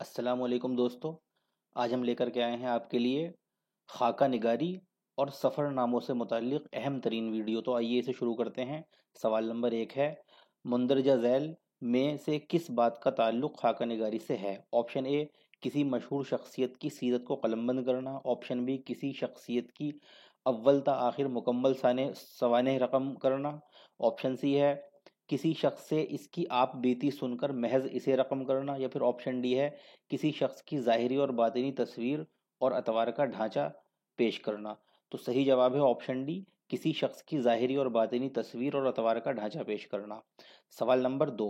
अस्सलामुअलैकुम दोस्तों। आज हम लेकर के आए हैं आपके लिए खाका निगारी और सफ़रनामों से मुताल्लिक़ अहम तरीन वीडियो। तो आइए इसे शुरू करते हैं। सवाल नंबर 1 है, मुंदरजा झैल में से किस बात का ताल्लुक़ खाका निगारी से है? ऑप्शन ए, किसी मशहूर शख्सियत की सीरत को कलमबंद करना। ऑप्शन बी, किसी शख्सियत की अव्वल ता आखिर मुकम्मल सवानह रकम करना। ऑप्शन सी है, किसी शख्स से इसकी आप बीती सुनकर महज इसे रकम करना। या फिर ऑप्शन डी है, किसी शख्स की ज़ाहिरी और बातिनी तस्वीर और अतवार का ढांचा पेश करना। तो सही जवाब है ऑप्शन डी, किसी शख्स की ज़ाहिरी और बातिनी तस्वीर और अतवार का ढांचा पेश करना। सवाल नंबर 2,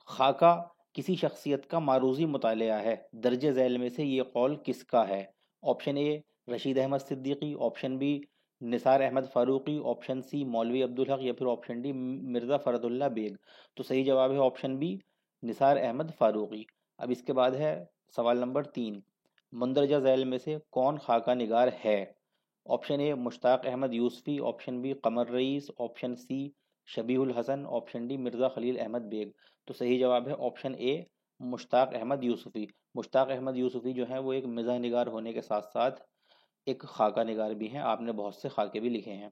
खाका किसी शख्सियत का मारूजी मुतालिया है, दर्ज झैल में से ये कौल किसका है? Option A, Rashid Ahmad Siddiqui. Option B, Nisar Ahmad Farooqui. Option C, Maulvi Abdul Haq. या फिर ऑप्शन डी, मिर्ज़ा फ़रदुल्ला बेग। तो सही जवाब है ऑप्शन बी, निसार अहमद फारूकी। अब इसके बाद है सवाल नंबर 3, मंदरजा झैल में से कौन खाका निगार है? Option A, Mushtaq Ahmad Yusufi. Option B, Qamar Rais. Option C, Shabihul Hasan. Option D, Mirza Khalil Ahmad Baig. तो सही जवाब है ऑप्शन ए, मुश्ताक अहमद यूसुफी। मुश्ताक अहमद यूसुफी जो है वो एक मिज़ाह निगार होने के साथ साथ एक खाका निगार भी हैं। आपने बहुत से खाके भी लिखे हैं।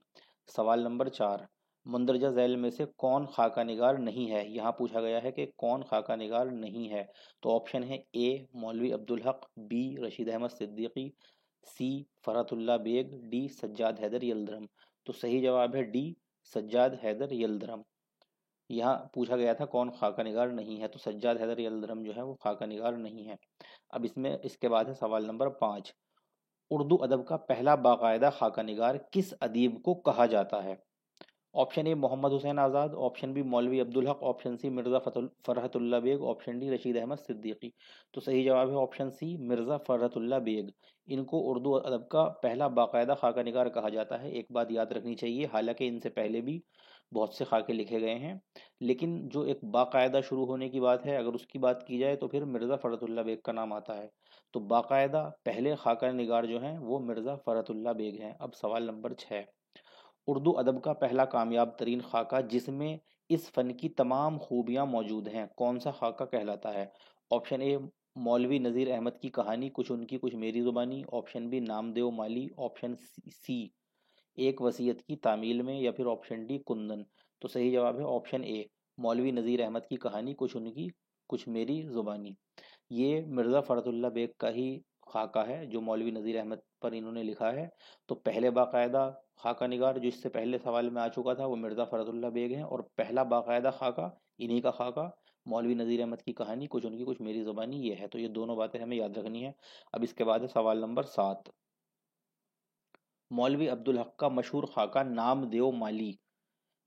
सवाल नंबर 4, मंदरजा झैल में से कौन खाका निगार नहीं है? यहाँ पूछा गया है कि कौन खाका निगार नहीं है। तो ऑप्शन है ए, मौलवी अब्दुल हक। बी, रशीद अहमद सिद्दीकी। सी, फ़रहतुल्लाह बेग। डी, सज्जाद हैदर यलदरम। तो सही जवाब है डी, सज्जाद हैदर यलदरम। यहाँ पूछा गया था कौन खाका निगार नहीं है, तो सज्जाद हैदर यलदरम जो है वो खाका निगार नहीं है। अब इसके बाद है सवाल नंबर 5, उर्दू अदब का पहला बाकायदा खाका निगार किस अदीब को कहा जाता है? Option A, Mohammad Hussain Azad. Option B, Maulvi Abdul Haq. Option C, Mirza Farhatullah Baig. Option D, Rashid Ahmad Siddiqui. तो सही जवाब है ऑप्शन सी, मिर्ज़ा फ़रहतुल्लाह बेग। इनको उर्दू अदब का पहला बाकायदा खाका निगार कहा जाता है। एक बात याद रखनी चाहिए, हालांकि इनसे पहले भी बहुत से खाके लिखे गए हैं, लेकिन जो एक बाकायदा शुरू होने की बात है, अगर उसकी बात की जाए तो फिर मिर्ज़ा फ़रहतुल्लाह बेग का नाम आता है। तो बाकायदा पहले खाका निगार जो हैं वो मिर्ज़ा फ़रहतुल्लाह बेग हैं। अब सवाल नंबर 6, उर्दू अदब का पहला कामयाब तरीन खाका जिसमें इस फ़न की तमाम खूबियाँ मौजूद हैं, कौन सा खाका कहलाता है? ऑप्शन ए, मौलवी नज़ीर अहमद की कहानी कुछ उनकी कुछ मेरी ज़ुबानी। ऑप्शन बी, नामदेव माली। ऑप्शन सी, एक वसीयत की तामील में। या फिर ऑप्शन डी, कुंदन। तो सही जवाब है ऑप्शन ए, मौलवी नज़ीर अहमद की कहानी कुछ उनकी कुछ मेरी ज़ुबानी। ये मिर्ज़ा फ़रतुल्लाह बेग का ही खाका है जो मौलवी नज़ीर अहमद पर इन्होंने लिखा है। तो पहले बाकायदा खाका निगार जो इससे पहले सवाल में आ चुका था वो मिर्ज़ा फ़रतुल्लाह बेग हैं, और पहला बाकायदा खाका इन्हीं का खाका मौलवी नज़ीर अहमद की कहानी कुछ उनकी कुछ मेरी ज़ुबानी ये है। तो ये दोनों बातें हमें याद रखनी है। अब इसके बाद है सवाल नंबर 7, मौलवी अब्दुल हक का मशहूर खाका नामदेव माली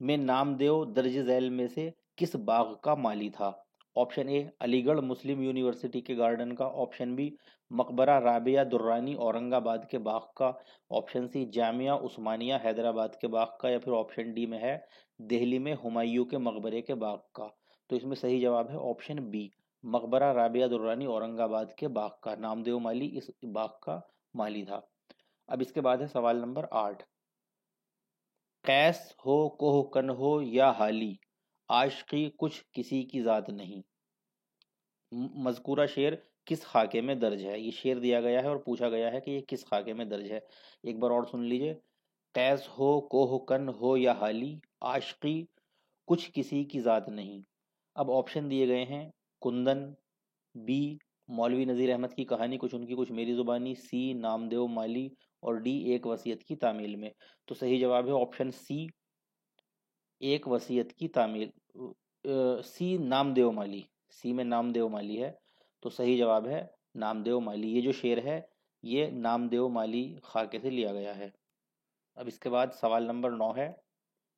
में नामदेव दर्ज झैल में से किस बाग का माली था? Option A, Aligarh Muslim university के गार्डन का। ऑप्शन बी, मकबरा राबिया दुर्रानी औरंगाबाद के बाग का। ऑप्शन सी, जामिया उस्मानिया हैदराबाद के बाग का। या फिर ऑप्शन डी में है, दिल्ली में हुमायूं के मकबरे के बाग का। तो इसमें सही जवाब है ऑप्शन बी, मकबरा राबिया दुर्रानी औरंगाबाद के बाग का। नामदेव माली इस बाग का माली था। अब इसके बाद है सवाल नंबर 8, कैस हो कोह कन हो या हाली, आशिकी कुछ किसी की जात नहीं। मज़कूरा शेर किस खाके में दर्ज है? ये शेर दिया गया है और पूछा गया है कि ये किस खाके में दर्ज है। एक बार और सुन लीजिए, कैस हो कोह कन हो या हाली, आशिकी कुछ किसी की जात नहीं। अब ऑप्शन दिए गए हैं, कुंदन। बी, मौलवी नज़ीर अहमद की कहानी कुछ उनकी कुछ मेरी ज़ुबानी। सी, नामदेव माली। और डी, एक वसीयत की तामील में। तो सही जवाब है ऑप्शन सी, एक वसीयत की तामील। सी, नामदेव माली। सी में नामदेव माली है। तो सही जवाब है नामदेव माली। ये जो शेर है ये नामदेव माली खाके से लिया गया है। अब इसके बाद सवाल नंबर 9 है।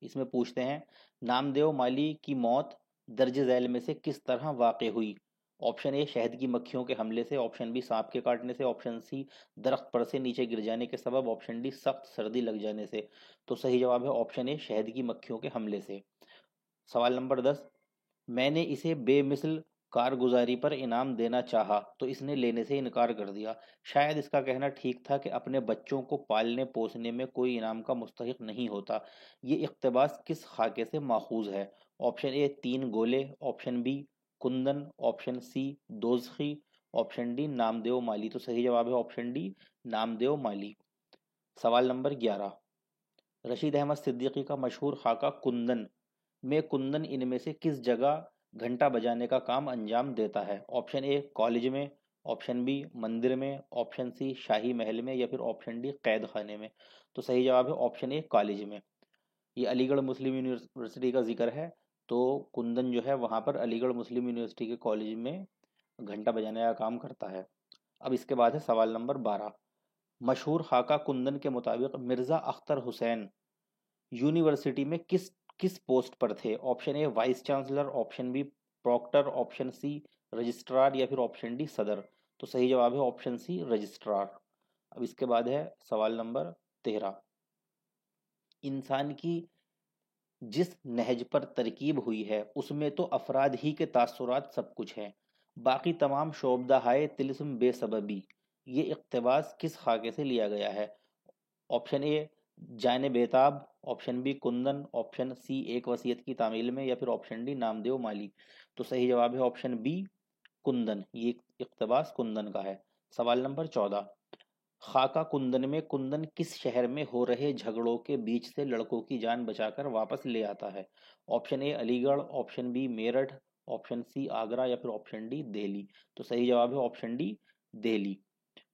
इसमें पूछते हैं, नामदेव माली की मौत दर्ज झैल में से किस तरह वाक़ हुई? ऑप्शन ए, शहद की मक्खियों के हमले से। ऑप्शन बी, सांप के काटने से। ऑप्शन सी, दरख्त पर से नीचे गिर जाने के सबब। ऑप्शन डी, सख्त सर्दी लग जाने से। तो सही जवाब है ऑप्शन ए, शहद की मक्खियों के हमले से। सवाल नंबर 10, मैंने इसे बेमिसल कारगुजारी पर इनाम देना चाहा तो इसने लेने से इनकार कर दिया। शायद इसका कहना ठीक था कि अपने बच्चों को पालने पोसने में कोई इनाम का मुस्तहिक नहीं होता। ये इक़्तिबास किस खाके से माखूज है? Option A, Teen Gole. Option B, Kundan, option C Dozakhi, option D Namdev Mali. तो सही जवाब है ऑप्शन डी नामदेव माली। सवाल नंबर 11, रशीद अहमद सिद्दीकी का मशहूर खाका कुंदन में कुंदन इनमें से किस जगह घंटा बजाने का काम अंजाम देता है? ऑप्शन ए कॉलेज में, ऑप्शन बी मंदिर में, ऑप्शन सी शाही महल में, या फिर ऑप्शन डी कैद खाने में। तो सही जवाब है ऑप्शन ए कॉलेज में। ये अलीगढ़ मुस्लिम यूनिवर्सिटी का जिक्र है, तो कुंदन जो है वहाँ पर अलीगढ़ मुस्लिम यूनिवर्सिटी के कॉलेज में घंटा बजाने का काम करता है। अब इसके बाद है सवाल नंबर 12, मशहूर खाका कुंदन के मुताबिक मिर्ज़ा अख्तर हुसैन यूनिवर्सिटी में किस किस पोस्ट पर थे? Option A vice chancellor, option B proctor, option C registrar, या फिर ऑप्शन डी सदर। तो सही जवाब है ऑप्शन सी रजिस्ट्रार। अब इसके बाद है सवाल नंबर 13, इंसान की जिस नहज पर तरकीब हुई है उसमें तो अफराद ही के तासुरात सब कुछ हैं, बाकी तमाम शोबदाहाए तिलिस्म बेसबबी, ये इक़्तिबास किस खाके से लिया गया है? Option A Jaane Betaab, option B Kundan, option C एक वसीयत की तामील में, या फिर ऑप्शन डी नामदेव माली। तो सही जवाब है ऑप्शन बी कुंदन, ये इक़्तिबास कुंदन का है। सवाल नंबर 14, खाका कुंदन में कुंदन किस शहर में हो रहे झगड़ों के बीच से लड़कों की जान बचाकर वापस ले आता है? Option A Aligarh, option B Meerut, option C Agra, या फिर ऑप्शन डी दिल्ली। तो सही जवाब है ऑप्शन डी दिल्ली।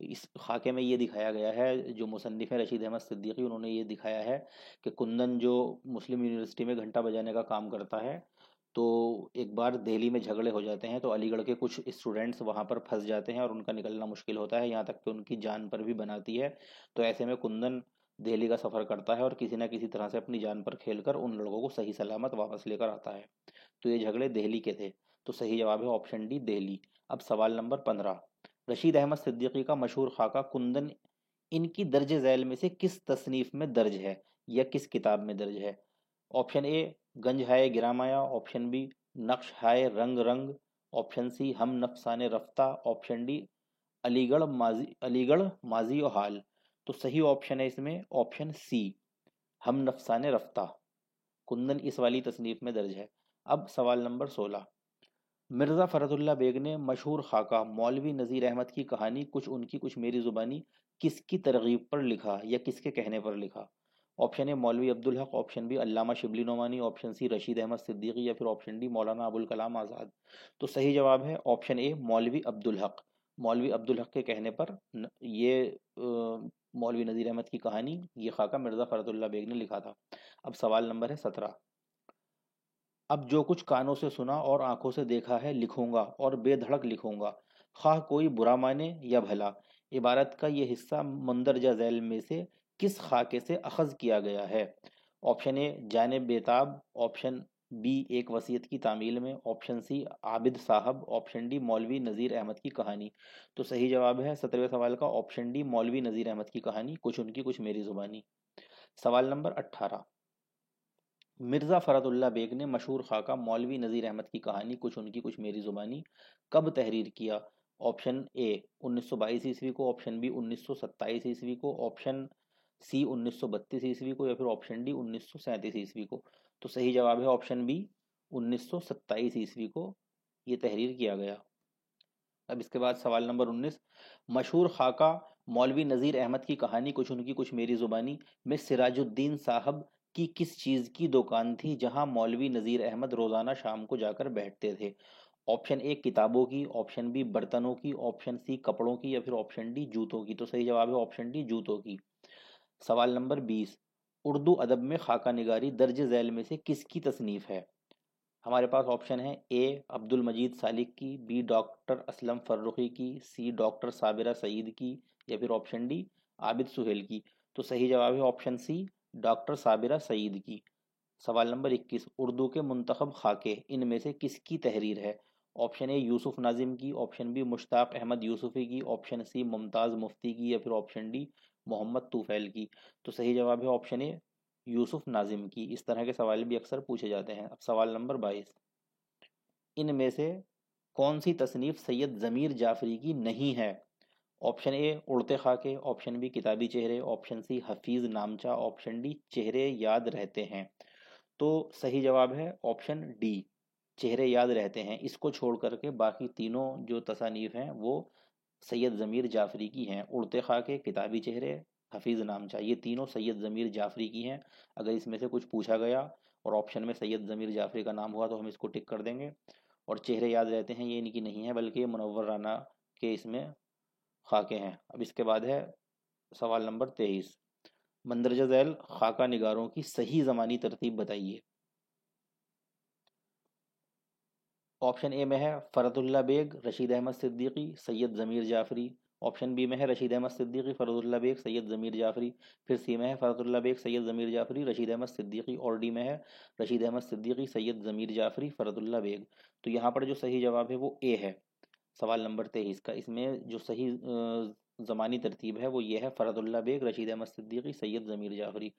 इस खाके में ये दिखाया गया है, जो मुसन्निफ है रशीद अहमद सिद्दीकी, उन्होंने ये दिखाया है कि कुंदन जो मुस्लिम यूनिवर्सिटी में घंटा बजाने का काम करता है, तो एक बार दिल्ली में झगड़े हो जाते हैं, तो अलीगढ़ के कुछ स्टूडेंट्स वहाँ पर फंस जाते हैं और उनका निकलना मुश्किल होता है, यहाँ तक कि उनकी जान पर भी बनाती है। तो ऐसे में कुंदन दिल्ली का सफ़र करता है और किसी न किसी तरह से अपनी जान पर खेलकर उन लड़कों को सही सलामत वापस लेकर आता है। तो ये झगड़े दिल्ली के थे। तो सही जवाब है ऑप्शन डी दिल्ली। अब सवाल नंबर 15, रशीद अहमद सिद्दीकी का मशहूर खाका कुंदन इनकी दर्ज झैल में से किस तसनीफ में दर्ज है या किस किताब में दर्ज है? Option A Ganj Hai Giramaya, option B Naqsh Hai रंग रंग, ऑप्शन सी हम नफसाने रफ्ता, ऑप्शन डी अलीगढ़ माजी और हाल। तो सही ऑप्शन है इसमें ऑप्शन सी हम नफसाने रफ्ता। कुंदन इस वाली तसनीफ में दर्ज है। अब सवाल नंबर 16, मिर्ज़ा फ़रदुल्ला बेग ने मशहूर खाका मौलवी नज़ीर अहमद की कहानी कुछ उनकी कुछ मेरी ज़ुबानी किसकी तरगीब पर लिखा या किसके कहने पर लिखा? ऑप्शन ए मौलवी अब्दुल हक, ऑप्शन बी अल्लामा शिबली नोमानी, ऑप्शन सी रशीद अहमद सिद्दीकी, या फिर ऑप्शन डी मौलाना अबुल कलाम आज़ाद। तो सही जवाब है ऑप्शन ए मौलवी अब्दुल हक। मौलवी अब्दुल हक के कहने पर ये मौलवी नज़ीर अहमद की कहानी ये खाका मिर्ज़ा फ़रदुल्ला बेग ने लिखा था। अब सवाल नंबर है 17, अब जो कुछ कानों से सुना और आंखों से देखा है लिखूंगा और बेधड़क लिखूंगा, खाह कोई बुरा माने या भला। इबारत का ये हिस्सा मंदरजा झैल में से किस खाके से अखज़ किया गया है? Option A Jaane Betaab, option B एक वसीयत की तामील में, ऑप्शन सी आबिद साहब, ऑप्शन डी मौलवी नज़ीर अहमद की कहानी। तो सही जवाब है 17वें सवाल का ऑप्शन डी मौलवी नज़ीर अहमद की कहानी कुछ उनकी कुछ मेरी ज़ुबानी। सवाल नंबर 18, मिर्ज़ा फ़रदुल्ला बेग ने मशहूर खाका मौलवी नज़ीर अहमद की कहानी कुछ उनकी कुछ मेरी ज़ुबानी कब तहरीर किया? ऑप्शन ए 1922 ईस्वी को, ऑप्शन बी 1927 ईस्वी को, ऑप्शन सी 1932 ईस्वी को, या फिर ऑप्शन डी 1937 ईस्वी को। तो सही जवाब है ऑप्शन बी 1927 ईस्वी को ये तहरीर किया गया। अब इसके बाद सवाल नंबर 19, मशहूर खाका मौलवी नज़ीर अहमद की कहानी कुछ उनकी कुछ मेरी ज़ुबानी में सिराजुद्दीन साहब की किस चीज़ की दुकान थी जहां मौलवी नज़ीर अहमद रोज़ाना शाम को जाकर बैठते थे? ऑप्शन ए किताबों की, ऑप्शन बी बर्तनों की, ऑप्शन सी कपड़ों की, या फिर ऑप्शन डी जूतों की। तो सही जवाब है ऑप्शन डी जूतों की। सवाल नंबर 20, उर्दू अदब में खाका निगारी दर्ज झैल में से किसकी तसनीफ़ है? हमारे पास ऑप्शन है ए अब्दुल मजीद सालिक की, बी डॉक्टर असलम फर्रुखी की, सी डॉक्टर साबिरा सईद की, या फिर ऑप्शन डी आबिद सुहेल की। तो सही जवाब है option C doctor Sabira Saeed की। सवाल नंबर 21, उर्दू के मुंतखब खाके इनमें से किसकी तहरीर है? ऑप्शन ए यूसुफ नाजिम की, ऑप्शन बी मुश्ताक अहमद यूसुफी की, ऑप्शन सी मुमताज़ मुफ्ती की, या फिर ऑप्शन डी मोहम्मद तूफैल की। तो सही जवाब है ऑप्शन ए यूसुफ नाजिम की। इस तरह के सवाल भी अक्सर पूछे जाते हैं। अब सवाल नंबर 22, इनमें से कौन सी तसनीफ़ सैयद ज़मीर जाफरी की नहीं है? ऑप्शन ए उड़ते खाके, ऑप्शन बी किताबी चेहरे, option C Hafeez Namcha, option D चेहरे याद रहते हैं। तो सही जवाब है ऑप्शन डी चेहरे याद रहते हैं, इसको छोड़ करके बाकी तीनों जो तसानीफ हैं वो सैयद ज़मीर जाफरी की हैं। उड़ते खाके, किताबी चेहरे, हफीज़ नामचा, ये तीनों सैयद ज़मीर जाफरी की हैं। अगर इसमें से कुछ पूछा गया और ऑप्शन में सैयद ज़मीर जाफरी का नाम हुआ तो हम इसको टिक कर देंगे। और चेहरे याद रहते हैं ये इनकी नहीं है, बल्कि ये मुनव्वर राना के इसमें खाके हैं। अब इसके बाद है सवाल नंबर 23, मंदरजा झैल खाका निगारों की सही ज़मानी तरतीब बताइए। ऑप्शन ए में है फ़रदुल्ला बेग, रशीद अहमद सिद्दीकी, सैयद ज़मीर जाफ़री। ऑप्शन बी में है रशीद अहमद सिद्दीकी, फ़रदुल्ला बेग, सैयद ज़मीर जाफ़री। फिर सी में है फ़रदुल्ला बेग, सैयद ज़मीर जाफ़री, रशीद अहमद सिद्दीकी। और डी में है रशीद अहमद सिद्दीकी, सैयद ज़मीर जाफ़री, फ़रदुल्ला बेग। तो यहाँ पर जो सही जवाब है वो ए है, सवाल नंबर 23 का। इसमें जो सही ज़मानी तरतीब है वो ये है फ़रदुल्ला बेग, रशीद अहमद सिद्दीकी, सैयद ज़मीर जाफ़री।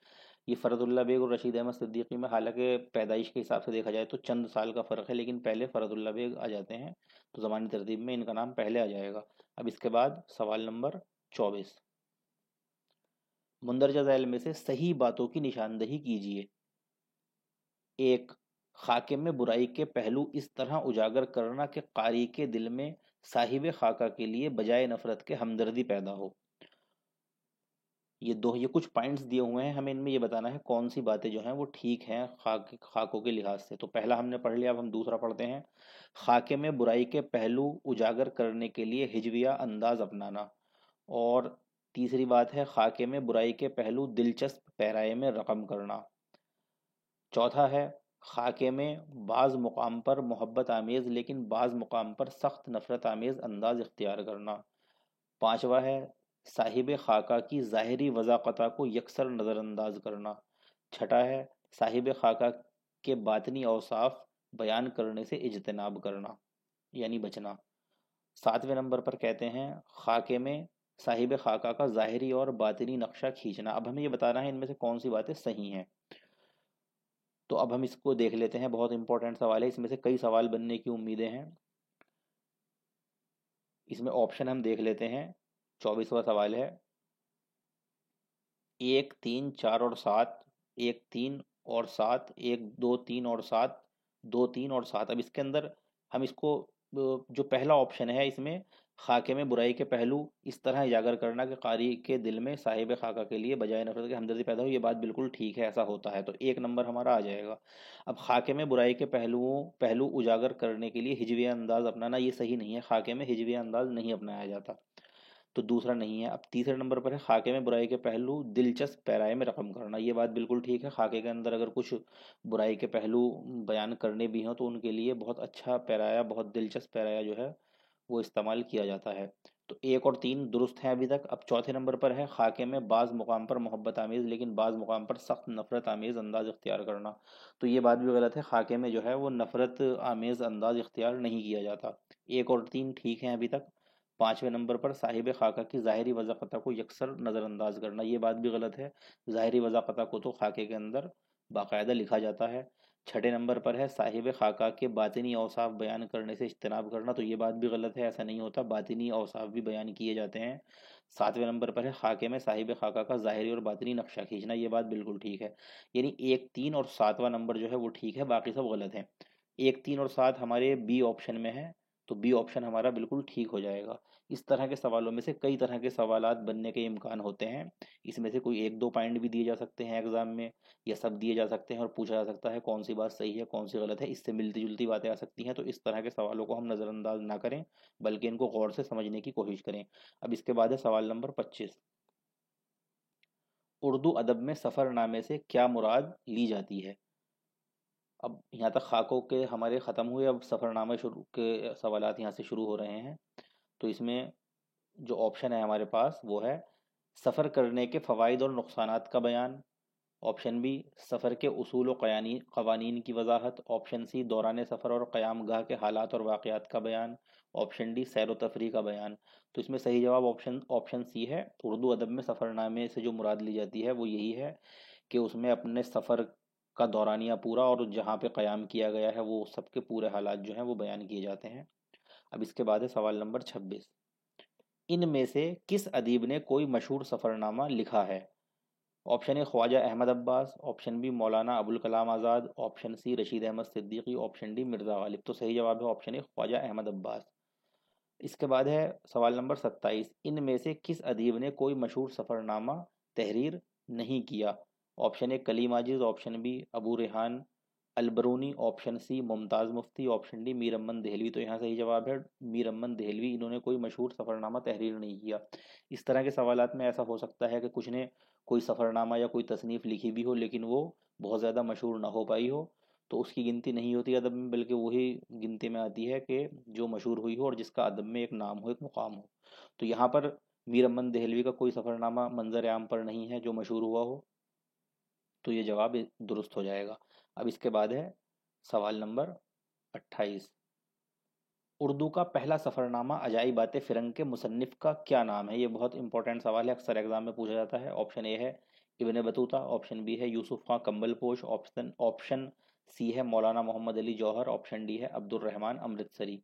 ये फ़रदुल्ला बेग और रशीद अहमद सिद्दीकी में हालांकि पैदाइश के हिसाब से देखा जाए तो चंद साल का फ़र्क है, लेकिन पहले फ़रदुल्ला बेग आ जाते हैं, तो ज़मानी तरतीब में इनका नाम पहले आ जाएगा। अब इसके बाद सवाल नंबर 24, मुंदरजा झैल में से सही बातों की निशानदही कीजिए। एक, खाके में बुराई के पहलू इस तरह उजागर करना कि कारी के दिल में साहिब खाका के लिए बजाय नफरत के हमदर्दी पैदा हो। ये कुछ पॉइंट्स दिए हुए हैं, हमें इनमें ये बताना है कौन सी बातें जो हैं वो ठीक हैं खाकों के लिहाज से। तो पहला हमने पढ़ लिया, अब हम दूसरा पढ़ते हैं। खाके में बुराई के पहलू उजागर करने के लिए हिजविया अंदाज अपनाना। और तीसरी बात है खाके में बुराई के पहलू दिलचस्प पैराए में रकम करना। चौथा है खाके में बाज़ मुकाम पर मोहब्बत आमेज़ लेकिन बाज़ मुकाम पर सख्त नफरत आमेज़ अंदाज इख्तियार करना। पांचवा है साहिब खाका की ज़ाहिरी वज़ाक़ता को यकसर नज़रअंदाज करना। छठा है साहिब खाका के बातनी औसाफ बयान करने से इज्तनाब करना, यानी बचना। सातवें नंबर पर कहते हैं खाके में साहिब खाका का ज़ाहिरी और बातनी नक्शा खींचना। अब हमें ये बताना है इनमें से कौन सी बातें सही हैं। तो अब हम इसको देख लेते हैं, बहुत इंपॉर्टेंट सवाल है, इसमें से कई सवाल बनने की उम्मीदें हैं। इसमें ऑप्शन हम देख लेते हैं। 24वां सवाल है 1, 3, 4 और 7, 1, 3 और 7, 1, 2, 3 और 7, 2, 3 और 7। अब इसके अंदर हम इसको जो पहला ऑप्शन है इसमें खाके में बुराई के पहलू इस तरह उजागर करना कि कारी के दिल में साहिब खाका के लिए बजाय नफरत के हमदर्दी पैदा हो, ये बात बिल्कुल ठीक है, ऐसा होता है, तो एक नंबर हमारा आ जाएगा। अब खाके में बुराई के पहलू उजागर करने के लिए हिजविया अंदाज अपनाना, ये सही नहीं है, खाके में हिजविया अंदाज नहीं अपनाया जाता, तो दूसरा नहीं है। अब तीसरे नंबर पर है खाके में बुराई के पहलू दिलचस्प पैराए में रकम करना, ये बात बिल्कुल ठीक है, खाके के अंदर अगर कुछ बुराई के पहलू बयान करने भी हों तो उनके लिए बहुत अच्छा पैराया, बहुत दिलचस्प पैराया जो है वो इस्तेमाल किया जाता है। तो 1 और 3 दुरुस्त हैं अभी तक। अब चौथे नंबर पर है खाके में बाज़ मुकाम पर मोहब्बत आमेज़ लेकिन बाज़ मुकाम पर सख्त नफरत आमेज़ अंदाज इख्तियार करना, तो ये बात भी गलत है, खाके में जो है वो नफरत आमेज़ अंदाज इख्तियार नहीं किया जाता। 1 और 3 ठीक हैं अभी तक। पाँचवें नंबर पर साहिब खाका की ज़ाहिरी वज़ाक़ता को यकसर नज़रअंदाज करना, ये बात भी गलत है, ज़ाहिरी वज़ाक़ता को तो खाके के अंदर बाकायदा लिखा जाता है। छठे नंबर पर है साहिब खाका के बातिनी औसाफ बयान करने से इज्तनाब करना, तो ये बात भी गलत है, ऐसा नहीं होता, बातिनी औसाफ भी बयान किए जाते हैं। सातवें नंबर पर है खाके में साहिब खाका का ज़ाहिरी और बातिनी नक्शा खींचना, ये बात बिल्कुल ठीक है। यानी 1, 3 और 7वां नंबर जो है वो ठीक है, बाकी सब गलत है। 1, 3 और 7 हमारे बी ऑप्शन में है, तो बी ऑप्शन हमारा बिल्कुल ठीक हो जाएगा। इस तरह के सवालों में से कई तरह के सवालात बनने के इम्कान होते हैं, इसमें से कोई 1-2 पॉइंट भी दिए जा सकते हैं एग्जाम में, या सब दिए जा सकते हैं और पूछा जा सकता है कौन सी बात सही है कौन सी गलत है, इससे मिलती जुलती बातें आ सकती हैं, तो इस तरह के सवालों को हम नज़रअंदाज ना करें बल्कि इनको गौर से समझने की कोशिश करें। अब इसके बाद है सवाल नंबर 25, उर्दू अदब में सफ़रनामे से क्या मुराद ली जाती है। अब यहाँ तक खाकों के हमारे ख़त्म हुए, अब सफ़रनामे शुरू के सवालात यहाँ से शुरू हो रहे हैं। तो इसमें जो ऑप्शन है हमारे पास वो है सफ़र करने के फ़वाइद और नुकसानात का बयान। ऑप्शन बी सफ़र के उसूल व क़वानीन की वजाहत। ऑप्शन सी दौरान सफ़र और क़याम गाह के हालात और वाक़यात का बयान। ऑप्शन डी सैर व तफरी का बयान। तो इसमें सही जवाब ऑप्शन ऑप्शन सी है। उर्दू अदब में सफ़रनामे से जो मुराद ली जाती है वो यही है कि उसमें अपने सफ़र का दौरानिया पूरा और जहाँ पे क़याम किया गया है वो सबके पूरे हालात जो हैं वो बयान किए जाते हैं। अब इसके बाद है सवाल नंबर 26, इनमें से किस अदीब ने कोई मशहूर सफ़रनामा लिखा है। Option A Khwaja Ahmad Abbas, option B Maulana Abul Kalam Azad, option C Rashid Ahmad Siddiqui, option D Mirza Ghalib. तो सही जवाब है ऑप्शन ए ख्वाजा अहमद अब्बास। इसके बाद है सवाल नंबर 27, इनमें से किस अदीब ने कोई मशहूर सफ़रनामा तहरीर नहीं किया? Option A Kalim Aajiz, option B Abu Rehan Albiruni, option C Mumtaz Mufti, option D Mir Aman Dehlvi. तो यहाँ सही जवाब है मीर अमन देहलवी, इन्होंने कोई मशहूर सफ़रनामा तहरीर नहीं किया। इस तरह के सवालात में ऐसा हो सकता है कि कुछ ने कोई सफ़रनामा या कोई तसनीफ़ लिखी भी हो लेकिन वो बहुत ज़्यादा मशहूर ना हो पाई हो, तो उसकी गिनती नहीं होती अदब में, बल्कि वही गिनती में आती है कि जो मशहूर हुई हो और जिसका अदब में एक नाम हो, एक मुकाम हो। तो यहाँ पर मीर अमन देहलवी का कोई सफ़रनामा मंजर आम पर नहीं है जो मशहूर हुआ हो, तो ये जवाब दुरुस्त हो जाएगा। अब इसके बाद है सवाल नंबर 28, उर्दू का पहला सफ़रनामा अजाइबात फ़िरंग के मुसन्निफ़ का क्या नाम है? ये बहुत इंपॉर्टेंट सवाल है, अक्सर एग्जाम में पूछा जाता है। ऑप्शन ए है इब्न बतूता, ऑप्शन बी है यूसुफ खां कंबलपोश, ऑप्शन ऑप्शन सी है मौलाना मोहम्मद अली जौहर, ऑप्शन डी है अब्दुल रहमान अमृतसरी।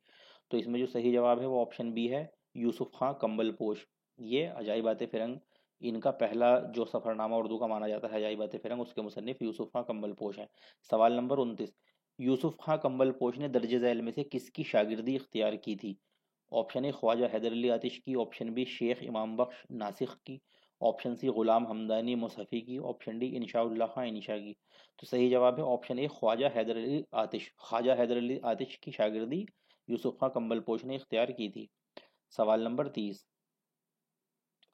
तो इसमें जो सही जवाब है वो ऑप्शन बी है यूसुफ खां कंबलपोश। ये अजाइबात फ़िरंग, इनका पहला जो सफ़रनामा उर्दू का माना जाता है अजाइबात फ़िरंग, उसके मुसन्निफ़ यूसुफ खां कंबलपोश हैं। सवाल नंबर 29, यूसुफ खां कंबलपोश ने दर्ज झैल में से किसकी शागिर्दी इख्तियार की थी? ऑप्शन ए ख्वाजा हैदर अली आतिश की, ऑप्शन बी शेख इमाम बख्श नासिख की, ऑप्शन सी गुलाम हमदानी मुसफ़ी की, ऑप्शन डी इंशाउल्लाह खां इंशा की। तो सही जवाब है ऑप्शन ए ख्वाजा हैदर अली आतिश। ख्वाजा हैदर अली आतिश की शागिर्दी यूसुफ खां कंबलपोश ने इख्तियार की थी। सवाल नंबर 30,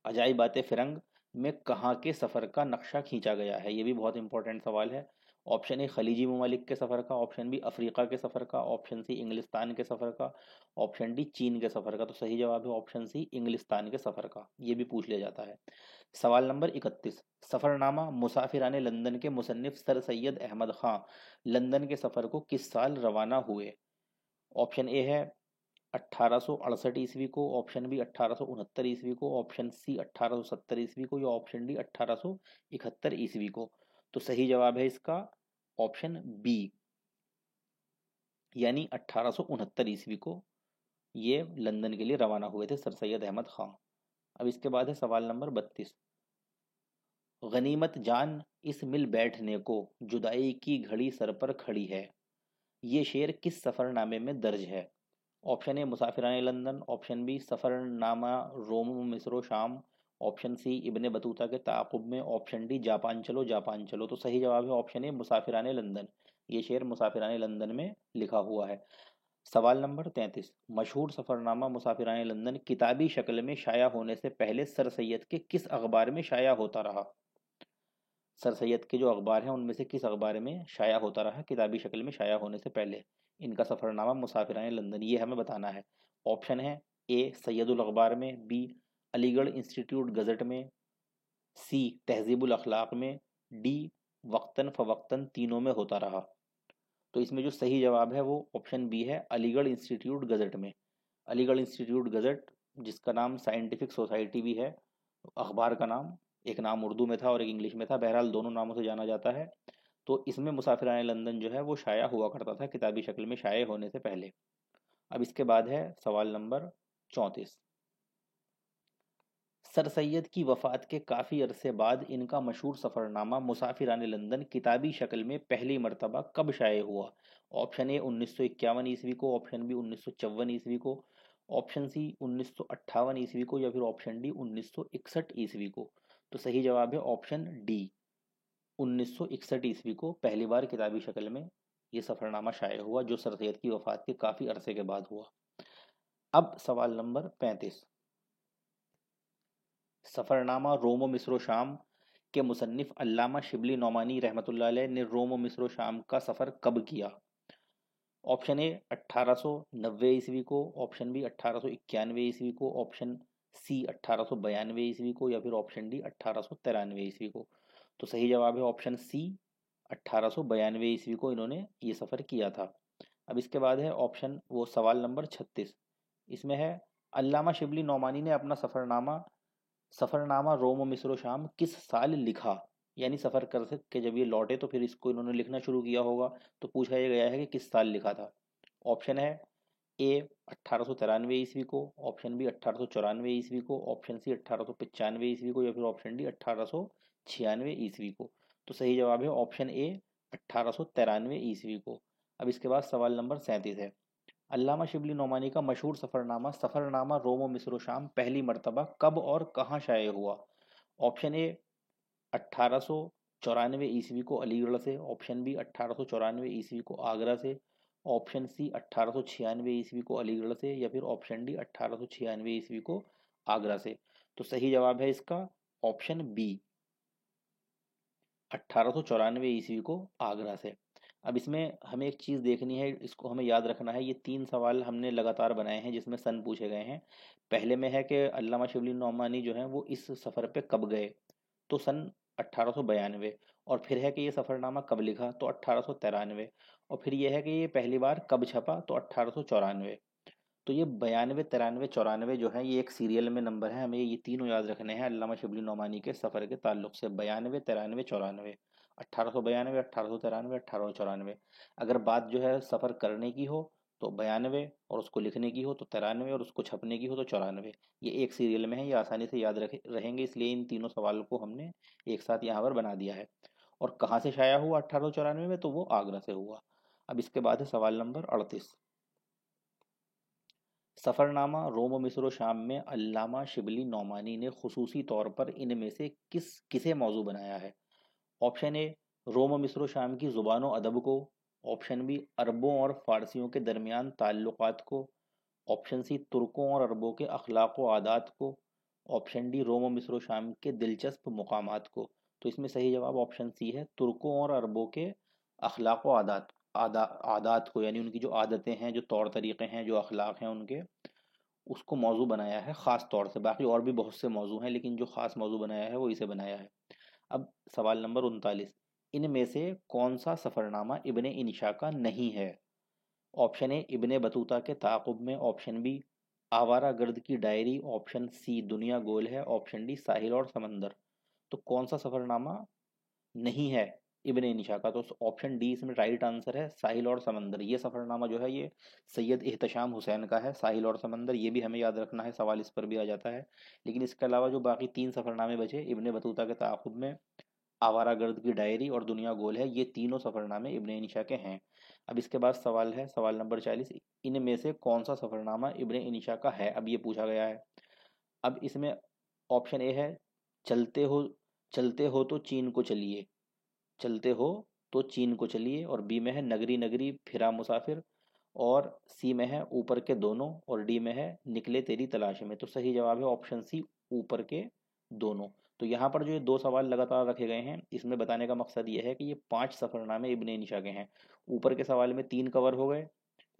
अजाइबात फ़िरंग में कहाँ के सफ़र का नक्शा खींचा गया है? ये भी बहुत इंपॉर्टेंट सवाल है। ऑप्शन ए खलीजी ममालिक के सफ़र का, ऑप्शन बी अफ्रीका के सफ़र का, ऑप्शन सी इंग्लिस्तान के सफ़र का, ऑप्शन डी चीन के सफ़र का। तो सही जवाब है ऑप्शन सी इंग्लिस्तान के सफ़र का, ये भी पूछ लिया जाता है। सवाल नंबर 31, सफ़रनामा मुसाफिरान लंदन के मुसन्निफ सर सैयद अहमद खां लंदन के सफ़र को किस साल रवाना हुए? ऑप्शन ए है 1868 ईस्वी को, ऑप्शन बी 1869 ईस्वी को, ऑप्शन सी 1870 ईस्वी को, या ऑप्शन डी 1871 ईस्वी को। तो सही जवाब है इसका ऑप्शन बी, यानी 1869 ईस्वी को ये लंदन के लिए रवाना हुए थे सर सैयद अहमद खां। अब इसके बाद है सवाल नंबर 32, गनीमत जान इस मिल बैठने को जुदाई की घड़ी सर पर खड़ी है, ये शेर किस सफ़रनामे में दर्ज है? Option A Musafiran London, option B Safarnama Rome Misr Sham, option C Ibne Batuta के ताक़ुब में, ऑप्शन डी जापान चलो जापान चलो। तो सही जवाब है ऑप्शन ए मुसाफिरान लंदन, ये शेर मुसाफिरान लंदन में लिखा हुआ है। सवाल नंबर 33, मशहूर सफ़रनामा मुसाफिरान लंदन किताबी शक्ल में शाया होने से पहले सर सैयद के किस अखबार में शाया होता रहा? सर सैयद के जो अखबार हैं उनमें से किस अखबार में शाया होता रहा किताबी शक्ल में शाया होने से पहले? इनका सफ़रनामा मुसाफिरान लंदन, ये हमें बताना है। ऑप्शन है ए सैयदुल अखबार में, बी अलीगढ़ इंस्टीट्यूट गज़ट में, सी तहजीबुल अखलाक में, डी वक्तन फ़वक्तन तीनों में होता रहा। तो इसमें जो सही जवाब है वो ऑप्शन बी है अलीगढ़ इंस्टीट्यूट गज़ट में। अलीगढ़ इंस्टीट्यूट गज़ट, जिसका नाम साइंटिफिक सोसाइटी भी है, अखबार का नाम, एक नाम उर्दू में था और एक इंग्लिश में था, बहरहाल दोनों नामों से जाना जाता है। तो इसमें मुसाफिरान लंदन जो है वो शाया हुआ करता था किताबी शक्ल में शाये होने से पहले। अब इसके बाद है सवाल नंबर 34, सर सैयद की वफ़ात के काफ़ी अरसे बाद इनका मशहूर सफ़रनामा मुसाफिरान लंदन किताबी शक्ल में पहली मरतबा कब शाये हुआ? ऑप्शन ए 1951 ईस्वी को, ऑप्शन बी 1954 ईस्वी को, ऑप्शन सी 1958 ईस्वी को, या फिर ऑप्शन डी 1961 ईस्वी को। तो सही जवाब है ऑप्शन डी, 1961 ईस्वी को पहली बार किताबी शक्ल में ये सफ़रनामा शाये हुआ, जो सर सैयद की वफ़ात के काफ़ी अरसे के बाद हुआ। अब सवाल नंबर 35, सफ़रनामा रोम मिस्र शाम के मुसन्निफ़ अल्लामा शिबली नौमानी रहमतुल्लाह अलैह ने रोम मिस्र शाम का सफ़र कब किया? ऑप्शन ए 1890 ईस्वी को, ऑप्शन बी 1891 ईस्वी को, ऑप्शन सी 1892 ईस्वी को, या फिर ऑप्शन डी 1893 ईस्वी को। तो सही जवाब है ऑप्शन सी, 1892 ईस्वी को इन्होंने ये सफ़र किया था। अब इसके बाद है ऑप्शन वो सवाल नंबर 36, इसमें है अल्लामा शिबली नौमानी ने अपना सफ़रनामा रोम मिस्र शाम किस साल लिखा? यानी सफ़र कर के जब ये लौटे तो फिर इसको इन्होंने लिखना शुरू किया होगा, तो पूछा ये गया है कि किस साल लिखा था। ऑप्शन है ए 1893 ईस्वी को, ऑप्शन बी 1894 ईस्वी को, ऑप्शन सी 1895 ईस्वी को, या फिर ऑप्शन डी 1896 ईस्वी को। तो सही जवाब है ऑप्शन ए 1893 ईस्वी को। अब इसके बाद सवाल नंबर 37 है, अल्लामा शिबली नोमानी का मशहूर सफ़रनामा रोमो मिस्रो शाम पहली मर्तबा कब और कहाँ शाये हुआ? ऑप्शन ए 1894 ईस्वी को अलीगढ़ से, ऑप्शन बी 1894 ईस्वी को आगरा से, ऑप्शन सी 1896 ईस्वी को अलीगढ़ से, या फिर ऑप्शन डी 1896 ईस्वी को आगरा से। तो सही जवाब है इसका ऑप्शन बी 1894 ईस्वी को आगरा से। अब इसमें हमें एक चीज़ देखनी है, इसको हमें याद रखना है, ये 3 सवाल हमने लगातार बनाए हैं जिसमें सन पूछे गए हैं। पहले में है कि अल्लामा शिबली नोमानी जो हैं वो इस सफ़र पे कब गए, तो सन 1892। और फिर है कि ये सफ़रनामा कब लिखा, तो 1893। और फिर ये है कि ये पहली बार कब छपा, तो 1894। तो ये 92, 93, 94 जो है ये एक सीरियल में नंबर है, हमें ये तीनों याद रखने हैं अल्लामा शिबली नोमानी के सफ़र के ताल्लुक से। 92, 93, 94, 1892, 1893, 1894। अगर बात जो है सफ़र करने की हो तो 92, और उसको लिखने की हो तो 93, और उसको छपने की हो तो 94। ये एक सीरियल में है, ये आसानी से याद रहेंगे, इसलिए इन तीनों सवालों को हमने एक साथ यहाँ पर बना दिया है। और कहाँ से शाया हुआ 1894 में, तो वो आगरा से हुआ। अब इसके बाद है सवाल नंबर 38, सफ़रनामा रोम मिस्र शाम में अल्लामा शिबली नोमानी ने खुसूसी तौर पर इनमें से किसे मौजू बनाया है? ऑप्शन ए रोम मिस्र शाम की ज़ुबान व अदब को, ऑप्शन बी अरबों और फ़ारसियों के दरमियान ताल्लुकात को, ऑप्शन सी तुर्कों और अरबों के अखलाक व आदात को, ऑप्शन डी रोम मिस्र शाम के दिलचस्प मुकामात को। तो इसमें सही जवाब ऑप्शन सी है, तुर्कों और अरबों के अखलाक व आदात को, यानी उनकी जो आदतें हैं, जो तौर तरीक़े हैं, जो अखलाक हैं उनके, उसको मौजू बनाया है ख़ास तौर से। बाकी और भी बहुत से मौजू हैं, लेकिन जो ख़ास मौजू बनाया है वो इसे बनाया है। अब सवाल नंबर 39, इनमें से कौन सा सफ़रनामा इब्ने इनिशा का नहीं है? ऑप्शन ए इब्ने बतूता के ताक़ुब में, ऑप्शन बी आवारा गर्द की डायरी, ऑप्शन सी दुनिया गोल है, ऑप्शन डी साहिल और समंदर। तो कौन सा सफ़रनामा नहीं है इब्ने निशा का? तो ऑप्शन डी इसमें राइट आंसर है, साहिल और समंदर। ये सफ़रनामा जो है ये सैयद एहतशाम हुसैन का है, साहिल और समंदर। ये भी हमें याद रखना है, सवाल इस पर भी आ जाता है। लेकिन इसके अलावा जो बाकी 3 सफ़रनामे बचे, इब्ने बतूता के ताक़ुब में, आवारा गर्द की डायरी और दुनिया गोल है, ये तीनों सफ़रनामे इब्ने निशा के हैं। अब इसके बाद सवाल है सवाल नंबर 40, इनमें से कौन सा सफ़रनामा इब्ने निशा का है? अब ये पूछा गया है। अब इसमें ऑप्शन ए है चलते हो चलते हो तो चीन को चलिए, चलते हो तो चीन को चलिए, और बी में है नगरी नगरी फिरा मुसाफिर, और सी में है ऊपर के दोनों, और डी में है निकले तेरी तलाश में। तो सही जवाब है ऑप्शन सी ऊपर के दोनों। तो यहाँ पर जो ये 2 सवाल लगातार रखे गए हैं, इसमें बताने का मकसद ये है कि ये 5 सफ़रनामे इब्ने निशा के हैं। ऊपर के सवाल में 3 कवर हो गए,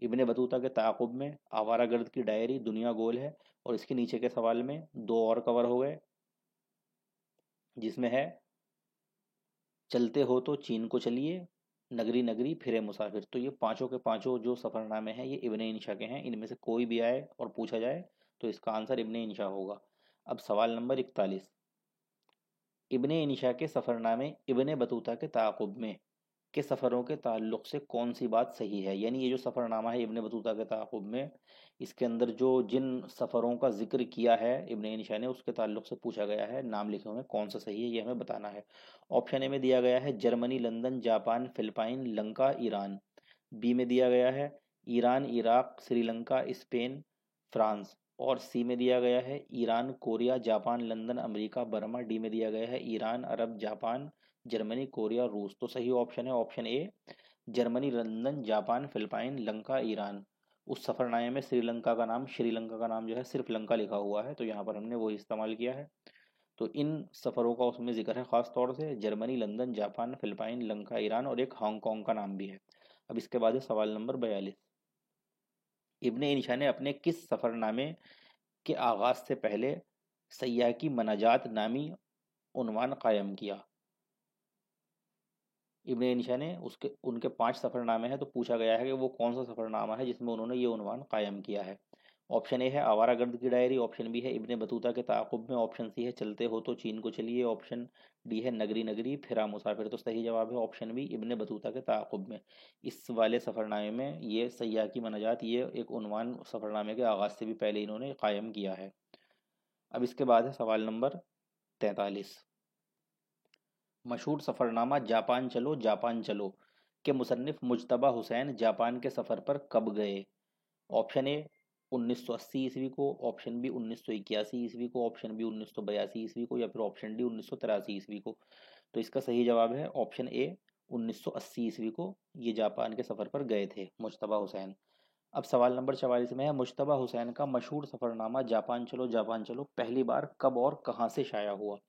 इब्ने बतूता के ताक़ुब में, आवारा गर्द की डायरी, दुनिया गोल है, और इसके नीचे के सवाल में 2 और कवर हो गए, जिसमें है चलते हो तो चीन को चलिए, नगरी नगरी फिरे मुसाफिर। तो ये पांचों के पांचों जो सफ़रनामे हैं ये इब्ने इंशा के हैं। इनमें से कोई भी आए और पूछा जाए तो इसका आंसर इब्ने इंशा होगा। अब सवाल नंबर 41, इब्ने इंशा के सफ़रनामे इब्ने बतूता के ताक़ुब में के सफ़रों के ताल्लुक से कौन सी बात सही है? यानी ये जो सफ़रनामा है इब्ने बतूता के ताक़ुब में, इसके अंदर जो जिन सफ़रों का जिक्र किया है इब्ने इंशा ने, उसके ताल्लुक से पूछा गया है, नाम लिखे हुए, कौन सा सही है ये हमें बताना है। ऑप्शन ए में दिया गया है Germany, London, Japan, Philippine, Lanka, Iran. B में दिया गया है Iran, Iraq, Sri Lanka, Spain, France. और सी में दिया गया है Iran, Korea, Japan, London, America, Burma. D में दिया गया है Iran, Arab, Japan, Germany, Korea, रूस। तो सही ऑप्शन है option A Germany, London, Japan, Philippine, Lanka, Iran. उस सफ़रनामे में श्रीलंका का नाम जो है सिर्फ लंका लिखा हुआ है, तो यहाँ पर हमने वही इस्तेमाल किया है। तो इन सफ़रों का उसमें जिक्र है ख़ास तौर से, Germany, London, Japan, Philippine, Lanka, Iran, और एक हांगकांग का नाम भी है। अब इसके बाद है सवाल नंबर 42, इब्ने इंशा ने अपने किस सफ़रनामे के आगाज़ से पहले सय्याह की मनाजात नामी उन्वान कायम किया? इब्ने इंशा ने उसके उनके 5 सफ़रनामे हैं, तो पूछा गया है कि वो कौन सा सफ़रनामा है जिसमें उन्होंने ये उन्वान कायम किया है। ऑप्शन ए है आवारा गर्द की डायरी, ऑप्शन बी है इब्ने बतूता के ताक़ुब में, ऑप्शन सी है चलते हो तो चीन को चलिए, ऑप्शन डी है नगरी नगरी फिरा मुसाफिर। तो सही जवाब है ऑप्शन बी इब्ने बतूता के ताक़ुब में। इस वाले सफ़रनामे में ये सय्याह की मनाजात, ये एक उन्वान सफ़रनामे के आगाज़ से भी पहले इन्होंने कायम किया है। अब इसके बाद है सवाल नंबर 43, मशहूर सफ़रनामा जापान चलो जापान चलो के मुसन्निफ मुज्तबा हुसैन जापान के सफ़र पर कब गए? ऑप्शन ए 1980 ईस्वी को, ऑप्शन बी 1981 ईस्वी को, ऑप्शन बी 1982 ईस्वी को, या फिर ऑप्शन डी 1983 ईस्वी को। तो इसका सही जवाब है ऑप्शन ए 1980 ईस्वी को ये जापान के सफ़र पर गए थे मुज्तबा हुसैन। अब सवाल नंबर 44 में है, मुज्तबा हुसैन का मशहूर सफ़रनामा जापान चलो पहली बार कब और कहाँ से शाया हुआ?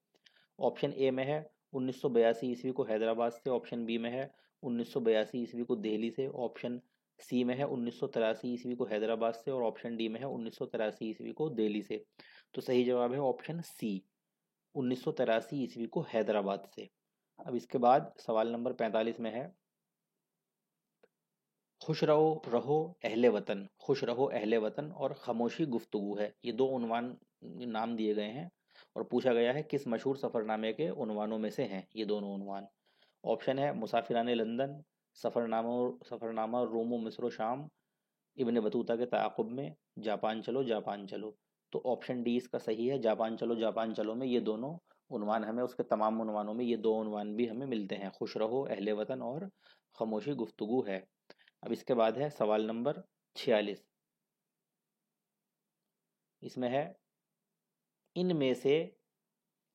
ऑप्शन ए में है 1982 ईस्वी को हैदराबाद से, ऑप्शन बी में है 1982 ईस्वी को दिल्ली से, ऑप्शन सी में है 1983 ईस्वी को हैदराबाद से, और ऑप्शन डी में है 1983 ईस्वी को दिल्ली से। तो सही जवाब है ऑप्शन सी 1983 ईस्वी को हैदराबाद से। अब इसके बाद सवाल नंबर 45 में है, खुश रहो रहो अहले वतन, खुश रहो अहले वतन और खामोशी गुफ्तगू है, ये दो उन्वान नाम दिए गए हैं और पूछा गया है किस मशहूर सफ़रनामे के उन्वानों में से हैं ये दोनों उन्वान। ऑप्शन है मुसाफिराने लंदन, सफ़रनामा रोमो मिस्र शाम, इब्न बतूता के ताक़ुब में, जापान चलो। तो ऑप्शन डी इसका सही है, जापान चलो में ये दोनों उन्वान हमें उसके तमाम उन्वानों में ये दो उन्वान भी हमें मिलते हैं, खुश रहो अहले वतन और खामोशी गुफ्तगू है। अब इसके बाद है सवाल नंबर 46, इसमें है इनमें से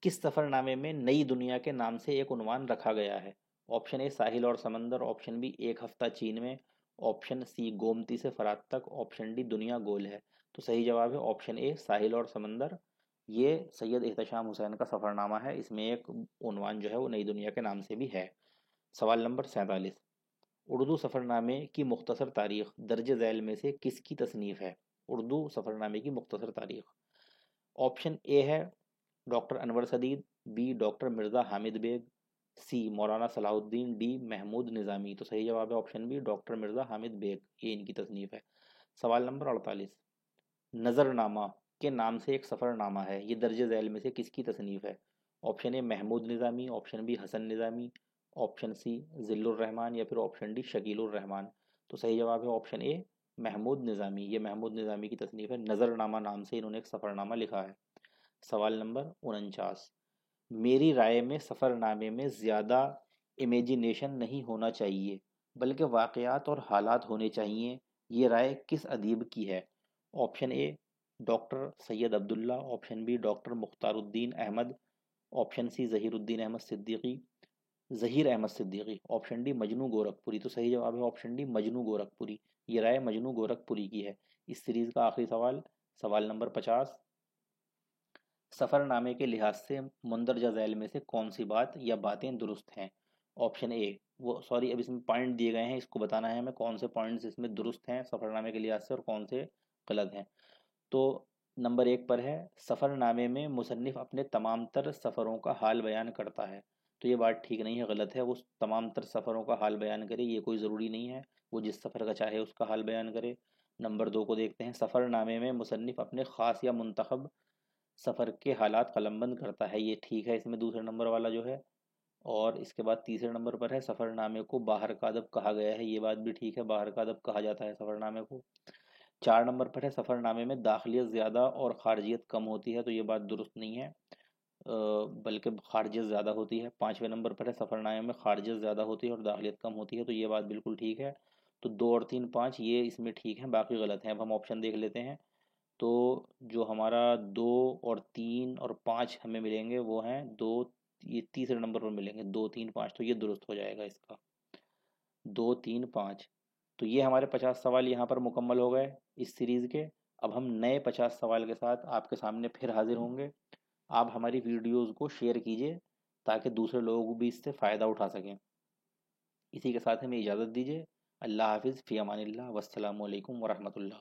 किस सफ़रनामे में नई दुनिया के नाम से एक उन्वान रखा गया है? ऑप्शन ए साहिल और समंदर, ऑप्शन बी एक हफ्ता चीन में, ऑप्शन सी गोमती से फरात तक, ऑप्शन डी दुनिया गोल है। तो सही जवाब है ऑप्शन ए साहिल और समंदर। ये सैयद एहतशाम हुसैन का सफ़रनामा है, इसमें एक उन्वान जो है वो नई दुनिया के नाम से भी है। सवाल नंबर 47, उर्दू सफ़रनामे की मुख्तसर तारीख दर्ज ज़ैल में से किसकी तसनीफ़ है? उर्दू सफ़रनामे की मुख्तसर तारीख। ऑप्शन ए है doctor Anwar Sadeed, B doctor Mirza Hamid Baig, C Maulana Salahuddin, D Mahmood Nizami. तो सही जवाब है option B doctor Mirza Hamid Baig, ये इनकी तसनीफ़ है। सवाल नंबर 48, नज़रनामा के नाम से एक सफ़रनामा है, ये दर्ज ज़ैल में से किसकी तसनीफ़ है? Option A Mahmood Nizami, option B Hasan Nizami, option C Zillur Rahman, या फिर ऑप्शन डी शकीलुर रहमान। तो सही जवाब है ऑप्शन ए महमूद निज़ामी, ये महमूद निज़ामी की तसनीफ़ है, नज़रनामा नाम से इन्होंने एक सफ़रनामा लिखा है। सवाल नंबर 49, मेरी राय में सफ़रनामे में ज़्यादा इमेजिनेशन नहीं होना चाहिए बल्कि वाक़यात और हालात होने चाहिए, ये राय किस अदीब की है? Option A doctor Syed Abdullah, option B doctor Mukhtaruddin Ahmad, option C Zaheer Ahmad Siddiqui, option D Majnu Gorakhpuri. तो सही जवाब है ऑप्शन डी मजनू गोरखपुरी, ये राय मजनू गोरखपुरी की है। इस सीरीज़ का आखिरी सवाल, सवाल नंबर 50, सफ़रनामे के लिहाज से मुंदरजा झैल में से कौन सी बात या बातें दुरुस्त हैं? ऑप्शन ए, वो सॉरी अब इसमें पॉइंट दिए गए हैं, इसको बताना है हमें कौन से पॉइंट्स इसमें दुरुस्त हैं सफ़रनामे के लिहाज से और कौन से गलत हैं। तो नंबर 1 पर है, सफ़रनामे में मुसन्निफ़ अपने तमाम तर सफ़रों का हाल बयान करता है। तो ये बात ठीक नहीं है, गलत है, वो तमाम तर सफ़रों का हाल बयान करे ये कोई ज़रूरी नहीं है, वो जिस सफ़र का चाहे उसका हाल बयान करे। नंबर 2 को देखते हैं, सफ़रनामे में मुसन्निफ़ अपने ख़ास या मुंतखब सफ़र के हालात कलमबंद करता है, ये ठीक है इसमें दूसरे नंबर वाला जो है। और इसके बाद तीसरे नंबर पर है, सफ़रनामे को बाहर का अदब कहा गया है, ये बात भी ठीक है, बाहर का अदब कहा जाता है सफ़रनामे को। 4 नंबर पर है, सफ़रनामे में दाखिलियत ज़्यादा और ख़ारजियत कम होती है, तो ये बात दुरुस्त नहीं है, बल्कि ख़ारजियत ज़्यादा होती है। 5वें नंबर पर है, सफ़रनामे में ख़ारजियत ज़्यादा होती है और दाखिलियत कम होती है, तो ये बात बिल्कुल ठीक है। तो 2 और 3 5 ये इसमें ठीक है, बाकी गलत हैं। अब हम ऑप्शन देख लेते हैं। तो जो हमारा 2 और 3 और 5 हमें मिलेंगे वो हैं दो, ये तीसरे नंबर पर मिलेंगे 2 3 5, तो ये दुरुस्त हो जाएगा इसका 2 3 5। तो ये हमारे 50 सवाल यहाँ पर मुकम्मल हो गए इस सीरीज़ के। अब हम नए 50 सवाल के साथ आपके सामने फिर हाजिर होंगे। आप हमारी वीडियोज़ को शेयर कीजिए ताकि दूसरे लोग भी इससे फ़ायदा उठा सकें। इसी के साथ हमें इजाज़त दीजिए। अल्लाह हाफ़िज़, फ़ी अमानिल्लाह, वस्सलामु अलैकुम वरहमतुल्लाह।